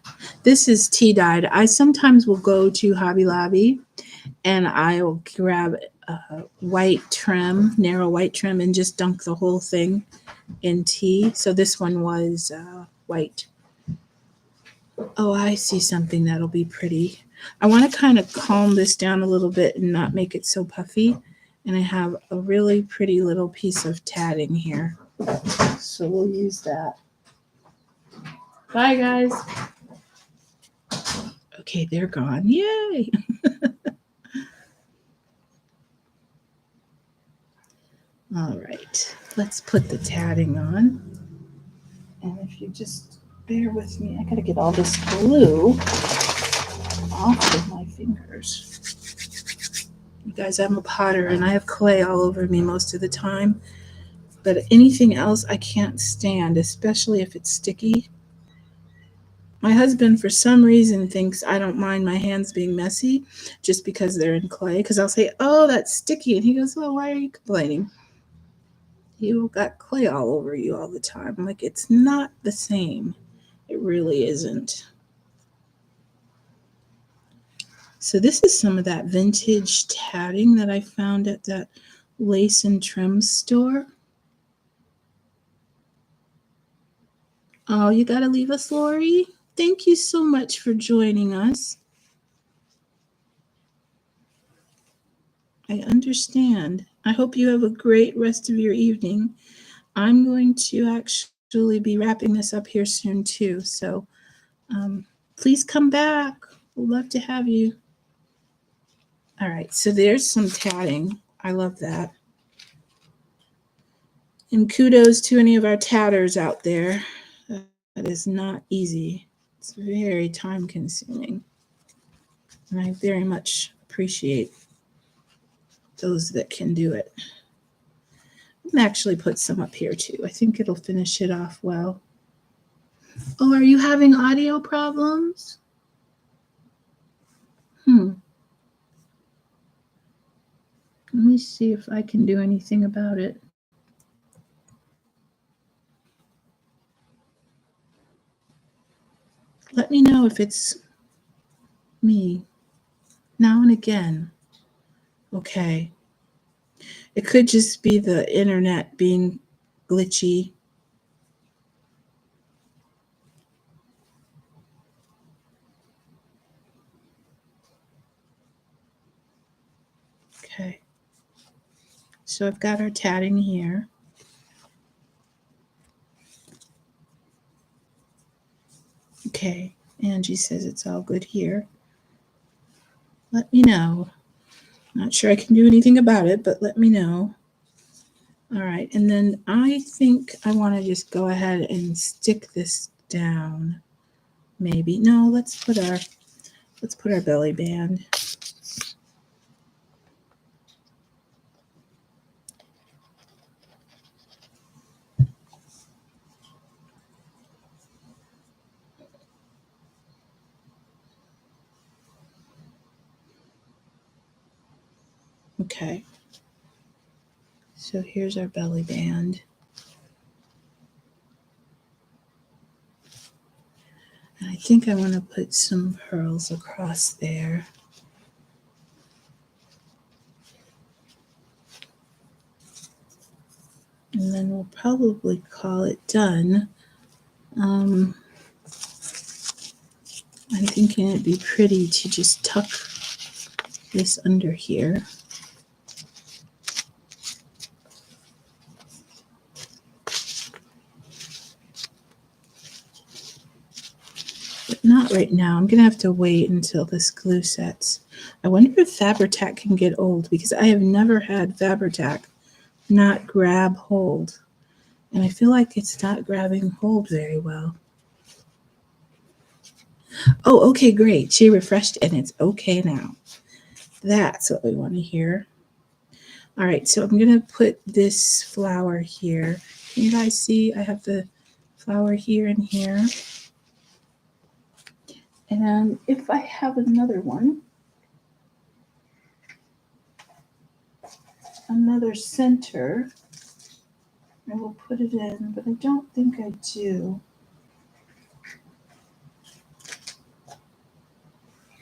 This is tea dyed. I sometimes will go to Hobby Lobby and I'll grab white trim, narrow white trim, and just dunk the whole thing in tea. So this one was white. Oh, I see something that'll be pretty. I want to kind of calm this down a little bit and not make it so puffy. And I have a really pretty little piece of tatting here. So we'll use that. Bye, guys. Okay, they're gone. Yay! All right, let's put the tatting on. And if you just bear with me, I gotta get all this glue off of my fingers. You guys, I'm a potter and I have clay all over me most of the time. But anything else I can't stand, especially if it's sticky. My husband, for some reason, thinks I don't mind my hands being messy just because they're in clay. Because I'll say, oh, that's sticky. And he goes, well, why are you complaining? You got clay all over you all the time. I'm like, it's not the same. It really isn't. So this is some of that vintage tatting that I found at that lace and trim store. Oh, you got to leave us, Lori? Thank you so much for joining us. I understand. I hope you have a great rest of your evening. I'm going to actually be wrapping this up here soon too. So please come back. We'd love to have you. All right, so there's some tatting. I love that. And kudos to any of our tatters out there. That is not easy. It's very time consuming. And I very much appreciate those that can do it. I'm going to actually put some up here too. I think it'll finish it off well. Oh, are you having audio problems? Let me see if I can do anything about it. Let me know if it's me now and again. Okay. It could just be the internet being glitchy. Okay. So I've got our tatting here. Okay. Angie says it's all good here. Let me know. Not sure I can do anything about it, but let me know. All right, and then I think I want to just go ahead and stick this down. Maybe. No, let's put our belly band. Okay. So here's our belly band. And I think I want to put some pearls across there. And then we'll probably call it done. I'm thinking it'd be pretty to just tuck this under here. But not right now. I'm going to have to wait until this glue sets. I wonder if Fabri-Tac can get old, because I have never had Fabri-Tac not grab hold. And I feel like it's not grabbing hold very well. Oh, okay, great. She refreshed and it's okay now. That's what we want to hear. All right, so I'm going to put this flower here. Can you guys see? I have the flower here and here. And if I have another one, another center, I will put it in, but I don't think I do.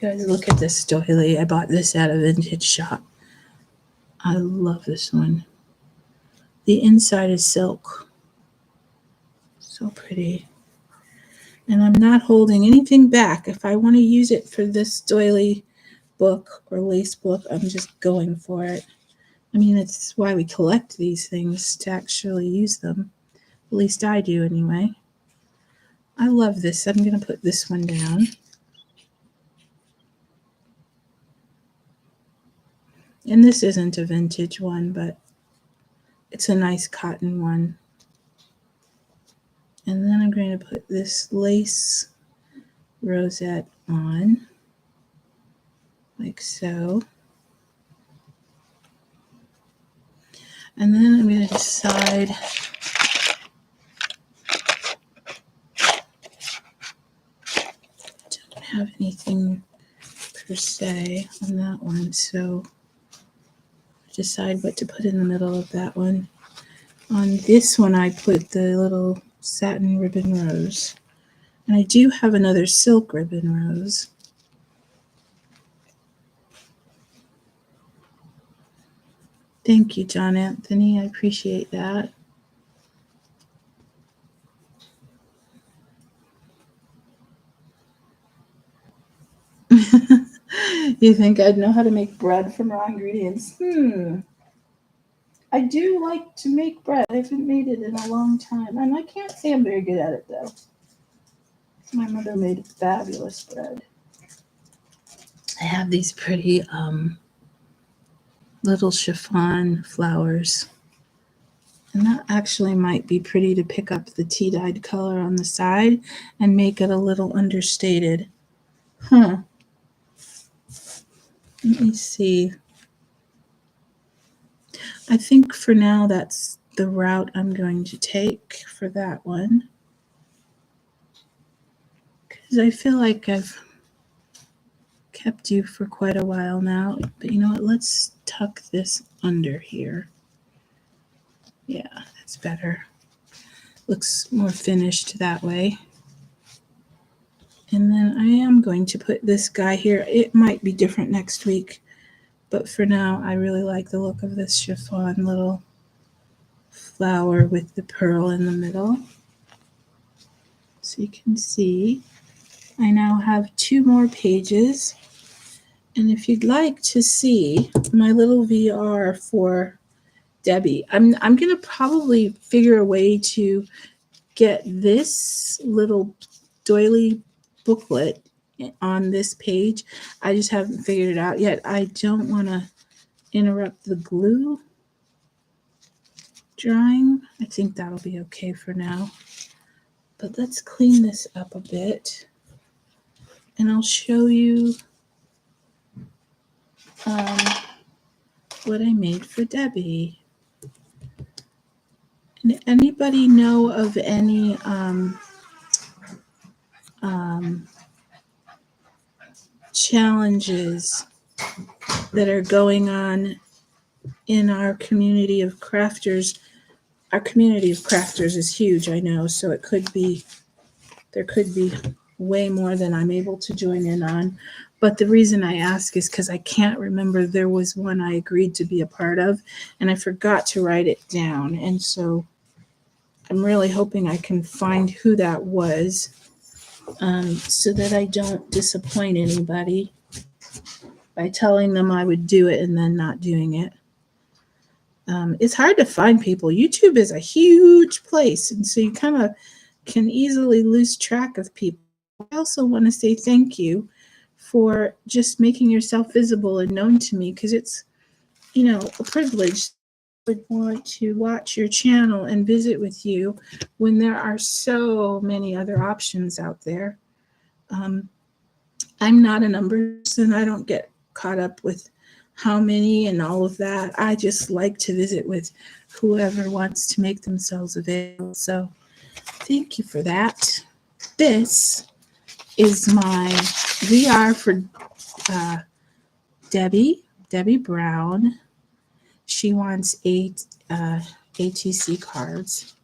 You guys, look at this doily. I bought this at a vintage shop. I love this one. The inside is silk. So pretty. And I'm not holding anything back. If I want to use it for this doily book or lace book, I'm just going for it. I mean, it's why we collect these things, to actually use them. At least I do anyway. I love this. I'm going to put this one down. And this isn't a vintage one, but it's a nice cotton one. And then I'm going to put this lace rosette on, like so. And then I'm going to decide don't have anything per se on that one, so decide what to put in the middle of that one. On this one, I put the little satin ribbon rose, and I do have another silk ribbon rose. Thank you, John Anthony. I appreciate that. You think I'd know how to make bread from raw ingredients? I do like to make bread. I haven't made it in a long time. And I can't say I'm very good at it, though. My mother made fabulous bread. I have these pretty little chiffon flowers. And that actually might be pretty to pick up the tea-dyed color on the side and make it a little understated. Let me see. I think for now that's the route I'm going to take for that one. Because I feel like I've kept you for quite a while now. But you know what? Let's tuck this under here. Yeah, that's better. Looks more finished that way. And then I am going to put this guy here. It might be different next week. But for now, I really like the look of this chiffon little flower with the pearl in the middle. So you can see I now have 2 more pages. And if you'd like to see my little VR for Debbie, I'm going to probably figure a way to get this little doily booklet on this page. I just haven't figured it out yet. I don't want to interrupt the glue. drying. I think that'll be okay for now. But let's clean this up a bit. And I'll show you what I made for Debbie. And anybody know of any challenges that are going on in our community of crafters? Our community of crafters is huge, I know, so there could be way more than I'm able to join in on. But the reason I ask is because I can't remember. There was one I agreed to be a part of, and I forgot to write it down. And so I'm really hoping I can find who that was, so that I don't disappoint anybody by telling them I would do it and then not doing it. It's hard to find people. YouTube is a huge place, and so you kind of can easily lose track of people. I also want to say thank you for just making yourself visible and known to me, because it's, a privilege. I would want to watch your channel and visit with you when there are so many other options out there. I'm not a numbers person. I don't get caught up with how many and all of that. I just like to visit with whoever wants to make themselves available. So thank you for that. This is my VR for Debbie Brown. She wants 8 ATC cards.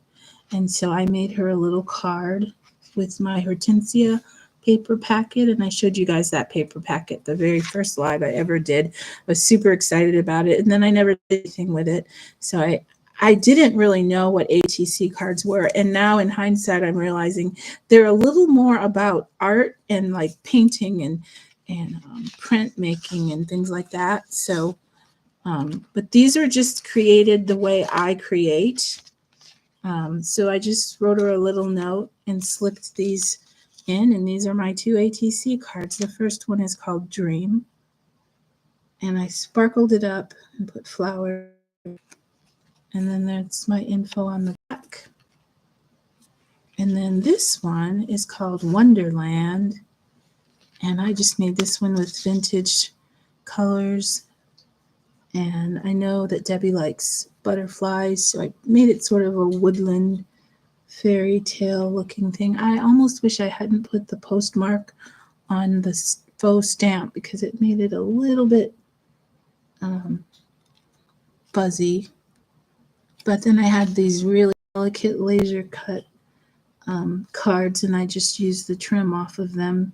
And so I made her a little card with my Hortensia paper packet, and I showed you guys that paper packet the very first live I ever did. I was super excited about it, and then I never did anything with it. So I didn't really know what ATC cards were, and now in hindsight I'm realizing they're a little more about art and like painting and printmaking and things like that. So but these are just created the way I create. So I just wrote her a little note and slipped these in, and these are my 2 ATC cards. The first one is called Dream, and I sparkled it up and put flowers, and then that's my info on the back. And then this one is called Wonderland, and I just made this one with vintage colors. And I know that Debbie likes butterflies, so I made it sort of a woodland fairy tale looking thing. I almost wish I hadn't put the postmark on the faux stamp, because it made it a little bit fuzzy. But then I had these really delicate laser cut cards, and I just used the trim off of them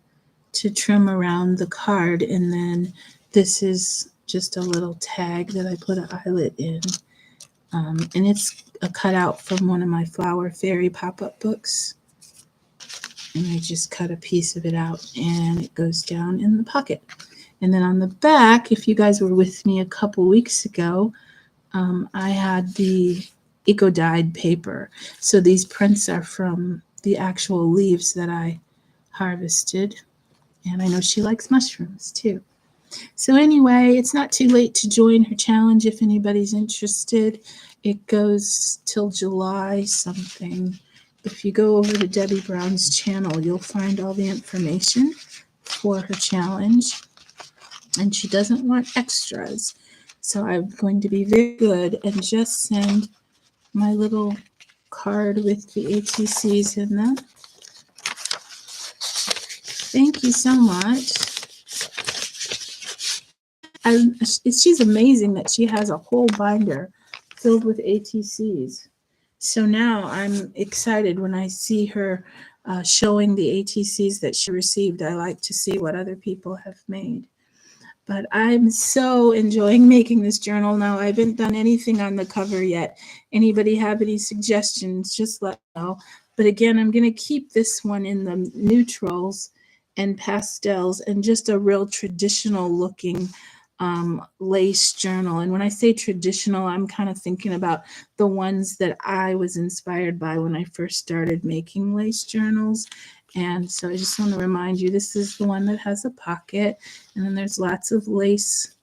to trim around the card. And then this is just a little tag that I put an eyelet in. And it's a cutout from one of my Flower Fairy pop-up books. And I just cut a piece of it out, and it goes down in the pocket. And then on the back, if you guys were with me a couple weeks ago, I had the eco-dyed paper. So these prints are from the actual leaves that I harvested. And I know she likes mushrooms too. So anyway, it's not too late to join her challenge if anybody's interested. It goes till July something. If you go over to Debbie Brown's channel, you'll find all the information for her challenge. And she doesn't want extras. So I'm going to be very good and just send my little card with the ATCs in them. Thank you so much. She's amazing that she has a whole binder filled with ATCs. So now I'm excited when I see her showing the ATCs that she received. I like to see what other people have made. But I'm so enjoying making this journal now. I haven't done anything on the cover yet. Anybody have any suggestions, just let me know. But again, I'm going to keep this one in the neutrals and pastels and just a real traditional looking lace journal. And when I say traditional, I'm kind of thinking about the ones that I was inspired by when I first started making lace journals. And so I just want to remind you, this is the one that has a pocket, and then there's lots of lace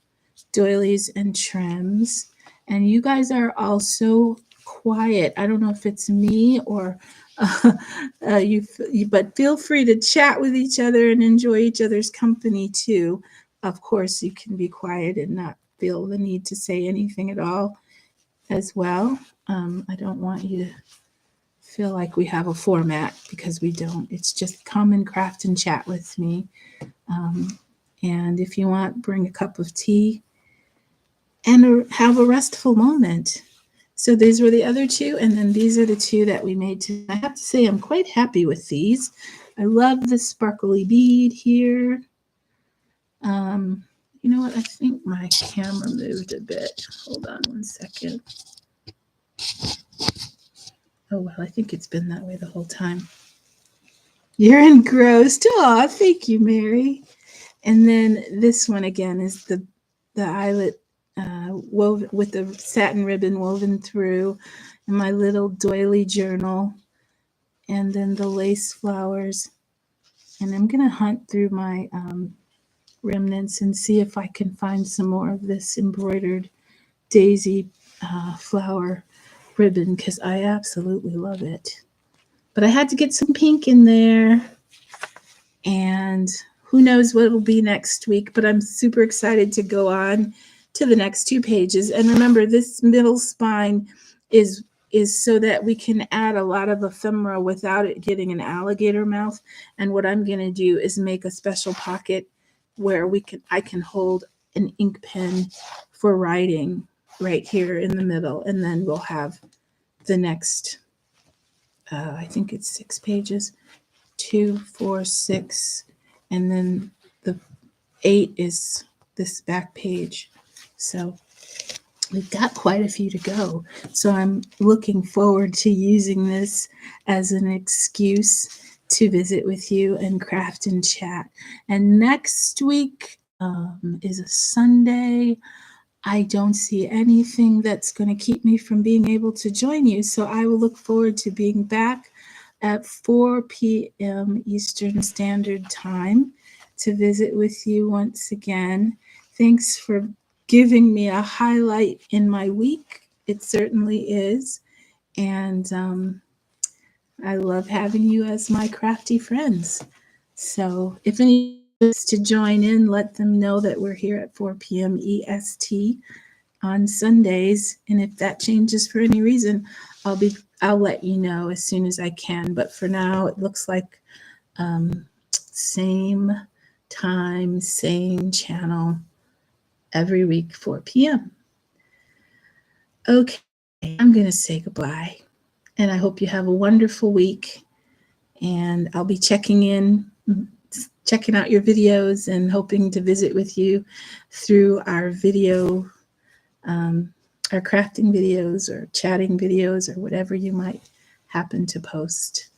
doilies and trims. And you guys are also quiet. I don't know if it's me or but feel free to chat with each other and enjoy each other's company too. Of course, you can be quiet and not feel the need to say anything at all as well. I don't want you to feel like we have a format, because we don't. It's just come and craft and chat with me. And if you want, bring a cup of tea and have a restful moment. So these were the other two, and then these are the two that we made today. I have to say I'm quite happy with these. I love the sparkly bead here. You know what? I think my camera moved a bit. Hold on one second. Oh, well, I think it's been that way the whole time. You're engrossed. Oh, thank you, Mary. And then this one again is the eyelet woven with the satin ribbon woven through, and my little doily journal, and then the lace flowers. And I'm going to hunt through my remnants and see if I can find some more of this embroidered daisy flower ribbon, because I absolutely love it. But I had to get some pink in there, and who knows what it'll be next week, but I'm super excited to go on to the next 2 pages. And remember, this middle spine is so that we can add a lot of ephemera without it getting an alligator mouth. And what I'm going to do is make a special pocket where I can hold an ink pen for writing right here in the middle, and then we'll have the next I think it's 6 pages, 2, 4, 6, and then the 8 is this back page. So we've got quite a few to go. So I'm looking forward to using this as an excuse to visit with you and craft and chat. And next week is a Sunday. I don't see anything that's going to keep me from being able to join you. So I will look forward to being back at 4 p.m. Eastern Standard Time to visit with you once again. Thanks for giving me a highlight in my week. It certainly is. And I love having you as my crafty friends. So if any to join in, let them know that we're here at 4 p.m. EST on Sundays. And if that changes for any reason, I'll let you know as soon as I can. But for now, it looks like same time, same channel every week, 4 p.m. Okay, I'm going to say goodbye. And I hope you have a wonderful week. And I'll be checking out your videos and hoping to visit with you through our video, our crafting videos or chatting videos or whatever you might happen to post.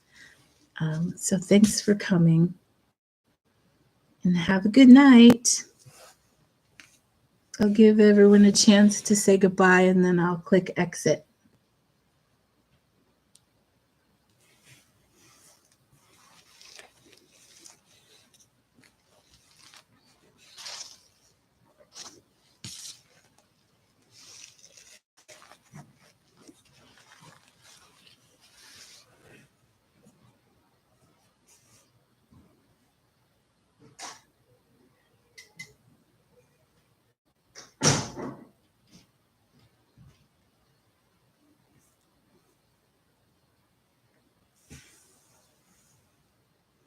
So thanks for coming, and have a good night. I'll give everyone a chance to say goodbye, and then I'll click exit.